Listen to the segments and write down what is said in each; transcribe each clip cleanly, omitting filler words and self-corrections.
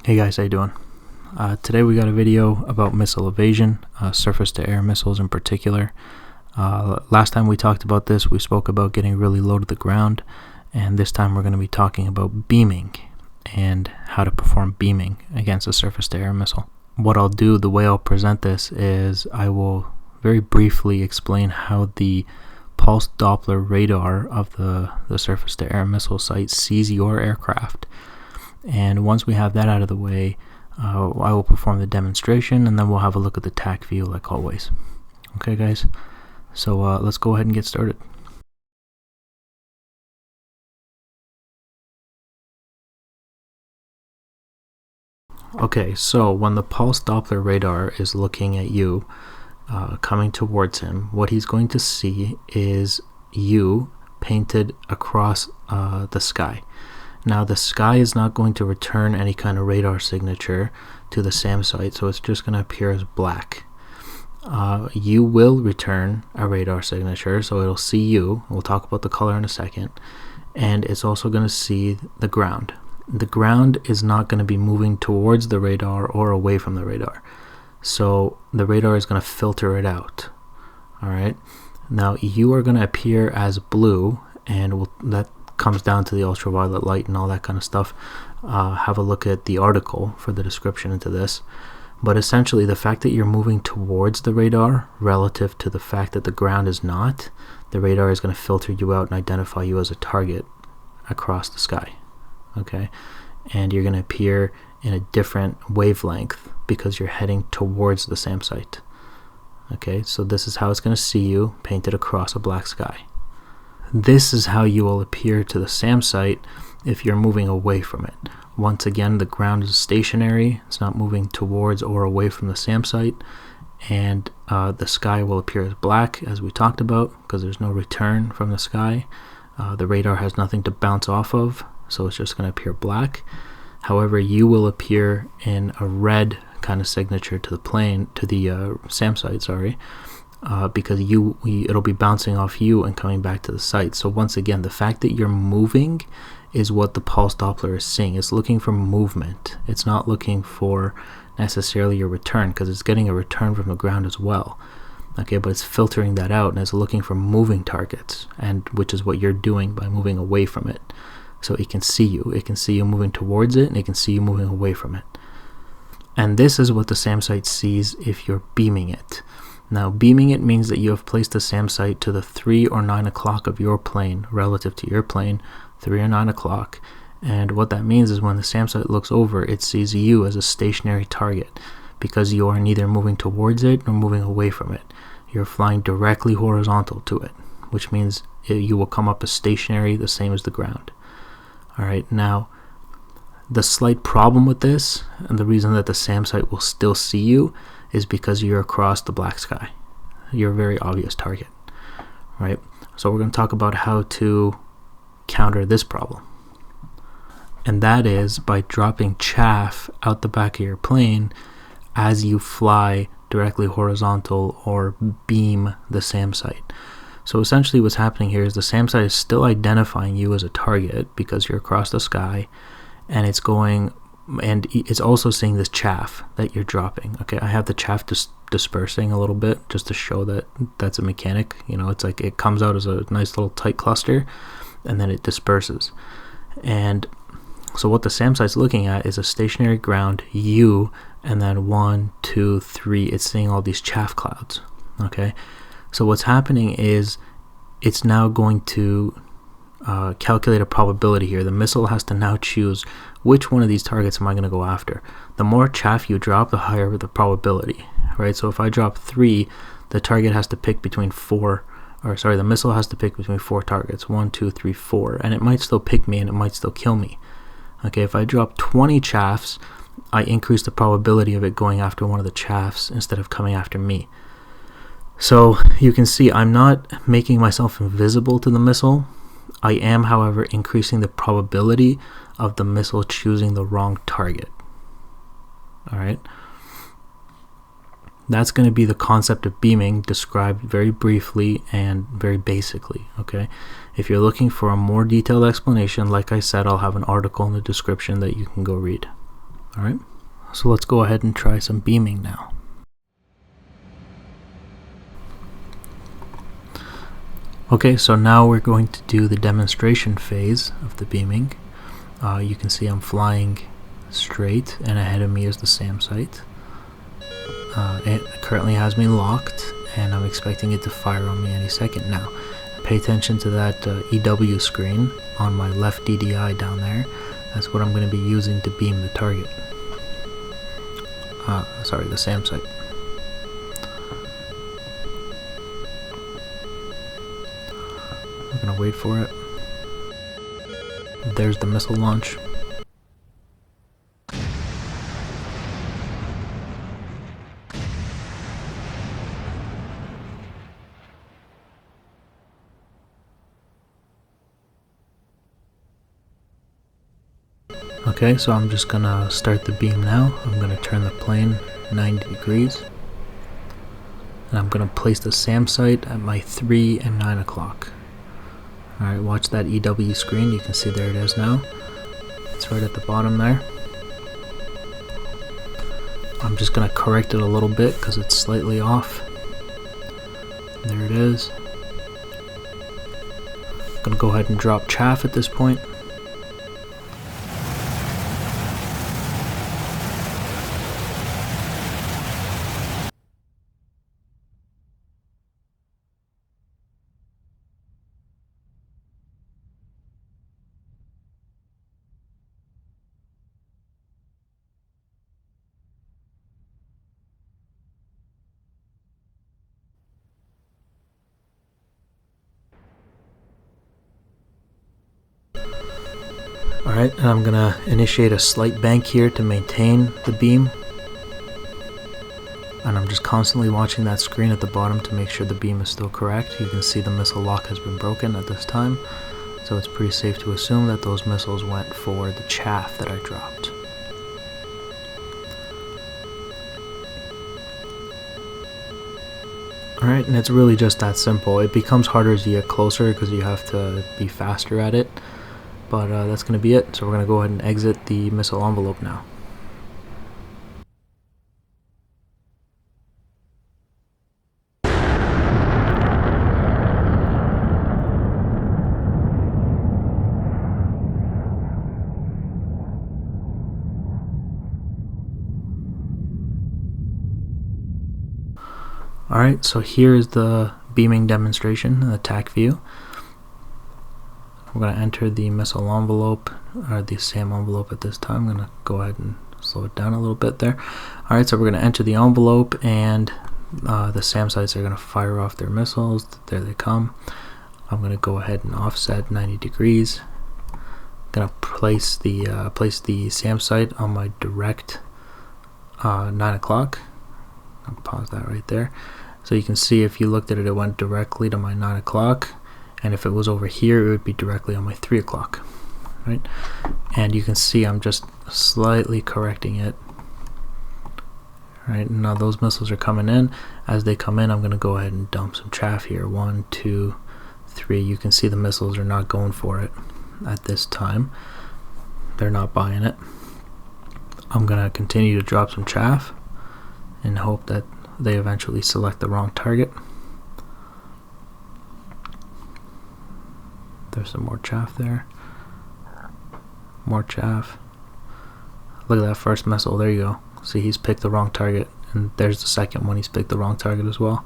Hey guys, how you doing? Today we got a video about missile evasion, surface-to-air missiles in particular. Last time we talked about this, we spoke about getting really low to the ground, and this time we're going to be talking about beaming and how to perform beaming against a surface-to-air missile. What I'll do, the way I'll present this, is I will very briefly explain how the pulse Doppler radar of the surface-to-air missile site sees your aircraft. And once we have that out of the way, I will perform the demonstration, and then we'll have a look at the tac view like always. Okay guys, so let's go ahead and get started. Okay, so when the pulse Doppler radar is looking at you, coming towards him, what he's going to see is you painted across the sky. Now the sky is not going to return any kind of radar signature to the SAM site, so it's just going to appear as black. You will return a radar signature, so it'll see you. We'll talk about the color in a second. And it's also going to see the ground. The ground is not going to be moving towards the radar or away from the radar. So the radar is going to filter it out. Alright. Now you are going to appear as blue, and that comes down to the ultraviolet light and all that kind of stuff. Have a look at the article for the description into this. But essentially, the fact that you're moving towards the radar relative to the fact that the ground is not, the radar is going to filter you out and identify you as a target across the sky. Okay, and you're going to appear in a different wavelength because you're heading towards the SAM site. Okay, so this is how it's going to see you painted across a black sky. This is how you will appear to the SAM site if you're moving away from it. Once again, the ground is stationary. It's not moving towards or away from the SAM site. And the sky will appear as black, as we talked about, because there's no return from the sky. The radar has nothing to bounce off of, so it's just going to appear black. However, you will appear in a red kind of signature to the plane, to the SAM site, sorry. Because it'll be bouncing off you and coming back to the site. So once again, the fact that you're moving is what the pulse Doppler is seeing. It's looking for movement. It's not looking for necessarily your return, because it's getting a return from the ground as well. Okay, but it's filtering that out and it's looking for moving targets, and which is what you're doing by moving away from it. So it can see you. It can see you moving towards it, and it can see you moving away from it. And this is what the SAM site sees if you're beaming it. Now, beaming it means that you have placed the SAM site to the 3 or 9 o'clock of your plane, relative to your plane, 3 or 9 o'clock. And what that means is when the SAM site looks over, it sees you as a stationary target, because you are neither moving towards it nor moving away from it. You're flying directly horizontal to it, which means you will come up as stationary, the same as the ground. Alright, now, the slight problem with this, and the reason that the SAM site will still see you, is because you're across the black sky. You're a very obvious target, right? So we're going to talk about how to counter this problem. And that is by dropping chaff out the back of your plane as you fly directly horizontal or beam the SAM site. So essentially what's happening here is the SAM site is still identifying you as a target because you're across the sky, and it's going, and it's also seeing this chaff that you're dropping. Okay, I have the chaff dispersing a little bit just to show that that's a mechanic. You know, it's like it comes out as a nice little tight cluster, and then it disperses. And so what the SAM site's looking at is a stationary ground, you, and then 1, 2, 3, it's seeing all these chaff clouds. Okay, so what's happening is it's now going to calculate a probability here. The missile has to now choose which one of these targets am I going to go after. The more chaff you drop, the higher the probability, right? So if I drop 3, the target has to pick between 4, or sorry, the missile has to pick between 4 targets, 1, 2, 3, 4, and it might still pick me and it might still kill me. Okay, if I drop 20 chaffs, I increase the probability of it going after one of the chaffs instead of coming after me. So you can see I'm not making myself invisible to the missile. I am, however, increasing the probability of the missile choosing the wrong target. Alright? That's going to be the concept of beaming described very briefly and very basically, okay? If you're looking for a more detailed explanation, like I said, I'll have an article in the description that you can go read. Alright, so let's go ahead and try some beaming now. Okay, so now we're going to do the demonstration phase of the beaming. You can see I'm flying straight, and ahead of me is the SAM site. It currently has me locked, and I'm expecting it to fire on me any second now. Pay attention to that EW screen on my left DDI down there. That's what I'm going to be using to beam the target. Sorry, the SAM site. I'm going to wait for it. There's the missile launch. Okay, so I'm just gonna start the beam now. I'm gonna turn the plane 90 degrees. And I'm gonna place the SAM site at my 3 and 9 o'clock. Alright, watch that EW screen. You can see there it is now. It's right at the bottom there. I'm just gonna correct it a little bit because it's slightly off. There it is. I'm gonna go ahead and drop chaff at this point. Alright, and I'm going to initiate a slight bank here to maintain the beam. And I'm just constantly watching that screen at the bottom to make sure the beam is still correct. You can see the missile lock has been broken at this time, so it's pretty safe to assume that those missiles went for the chaff that I dropped. Alright, and it's really just that simple. It becomes harder as you get closer because you have to be faster at it. But that's going to be it. So we're going to go ahead and exit the missile envelope now. Alright, so here is the beaming demonstration, the tacview. We're going to enter the missile envelope, or the SAM envelope at this time. I'm going to go ahead and slow it down a little bit there. Alright, so we're going to enter the envelope, and the SAM sites are going to fire off their missiles. There they come. I'm going to go ahead and offset 90 degrees. I'm going to place the SAM site on my direct 9 o'clock. I'll pause that right there. So you can see if you looked at it, it went directly to my 9 o'clock. And if it was over here, it would be directly on my 3 o'clock, right? And you can see I'm just slightly correcting it, right? Now those missiles are coming in. As they come in, I'm going to go ahead and dump some chaff here. 1, 2, 3. You can see the missiles are not going for it at this time. They're not buying it. I'm going to continue to drop some chaff and hope that they eventually select the wrong target. There's some more chaff there. More chaff. Look at that first missile. There you go. See, he's picked the wrong target. And there's the second one. He's picked the wrong target as well.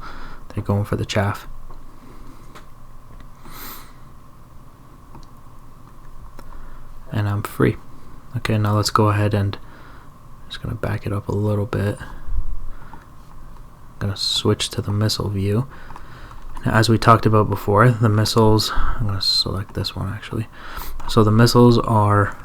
They're going for the chaff. And I'm free. Okay, now let's go ahead and just going to back it up a little bit. I'm going to switch to the missile view. Now, as we talked about before, the missiles, I'm going to select this one actually. So the missiles are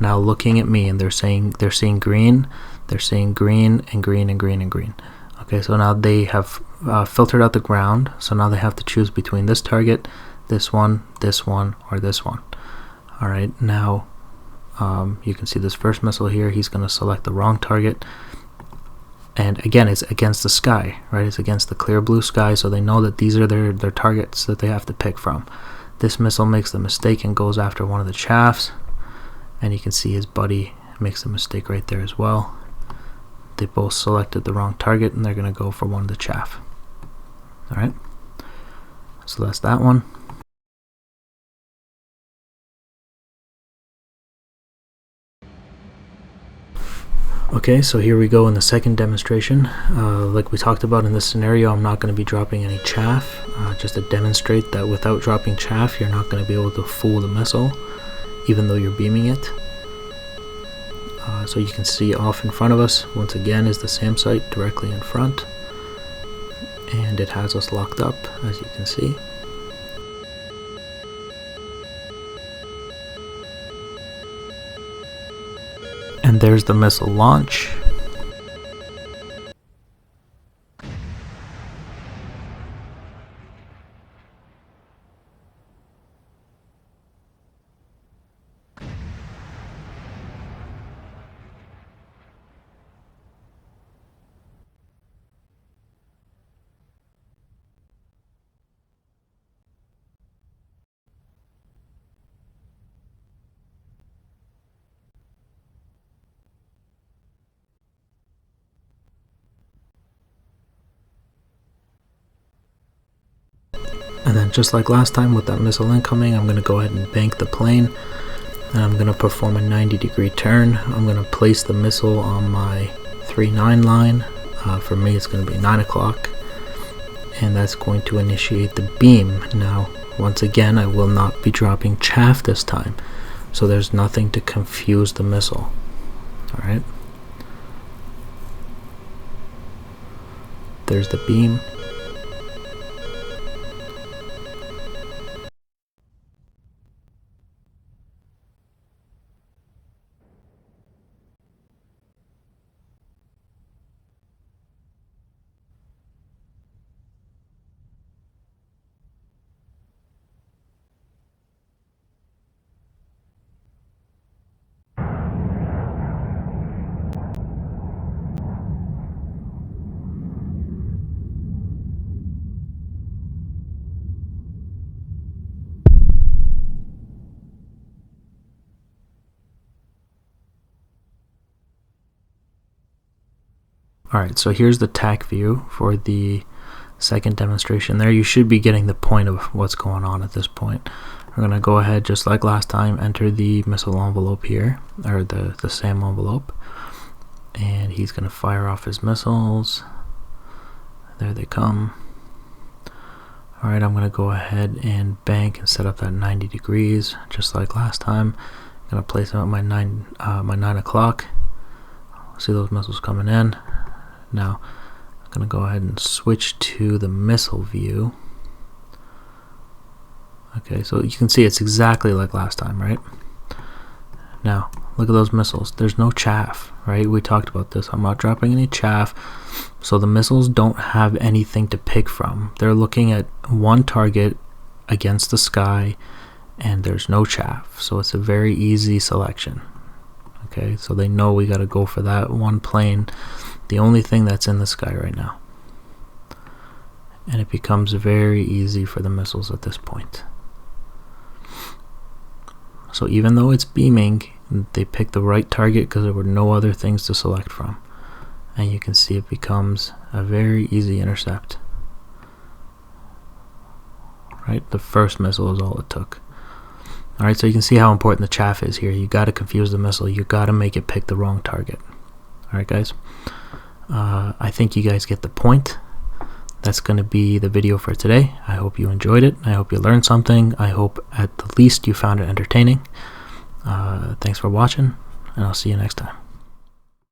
now looking at me, and they're seeing green, they're seeing green and green and green and green. Okay, so now they have filtered out the ground, so now they have to choose between this target, this one, or this one. Alright, now you can see this first missile here, he's going to select the wrong target. And again, it's against the sky, right? It's against the clear blue sky, so they know that these are their targets that they have to pick from. This missile makes the mistake and goes after one of the chaffs, and you can see his buddy makes a mistake right there as well. They both selected the wrong target and they're going to go for one of the chaff. Alright, so that's that one. Okay, so here we go in the second demonstration. Like we talked about in this scenario, I'm not going to be dropping any chaff, just to demonstrate that without dropping chaff, you're not going to be able to fool the missile, even though you're beaming it. So you can see off in front of us, once again, is the SAM site directly in front. And it has us locked up, as you can see. And there's the missile launch. And then just like last time with that missile incoming, I'm going to go ahead and bank the plane. And I'm going to perform a 90-degree turn. I'm going to place the missile on my 3-9 line. For me it's going to be 9 o'clock. And that's going to initiate the beam. Now, once again, I will not be dropping chaff this time. So there's nothing to confuse the missile. Alright. There's the beam. Alright, so here's the tac view for the second demonstration there. You should be getting the point of what's going on at this point. We're going to go ahead, just like last time, enter the missile envelope here, or the SAM envelope. And he's going to fire off his missiles. There they come. Alright, I'm going to go ahead and bank and set up that 90 degrees, just like last time. I'm going to place them at my 9 o'clock. See those missiles coming in. Now, I'm going to go ahead and switch to the missile view. Okay, so you can see it's exactly like last time, right? Now, look at those missiles. There's no chaff, right? We talked about this. I'm not dropping any chaff. So the missiles don't have anything to pick from. They're looking at one target against the sky, and there's no chaff. So it's a very easy selection. Okay, so they know we got to go for that one plane, the only thing that's in the sky right now. And it becomes very easy for the missiles at this point. So even though it's beaming, they picked the right target because there were no other things to select from. And you can see it becomes a very easy intercept. Right, the first missile is all it took. Alright, so you can see how important the chaff is here. You got to confuse the missile. You got to make it pick the wrong target. Alright guys, I think you guys get the point. That's going to be the video for today. I hope you enjoyed it. I hope you learned something. I hope at the least you found it entertaining. Thanks for watching, and I'll see you next time.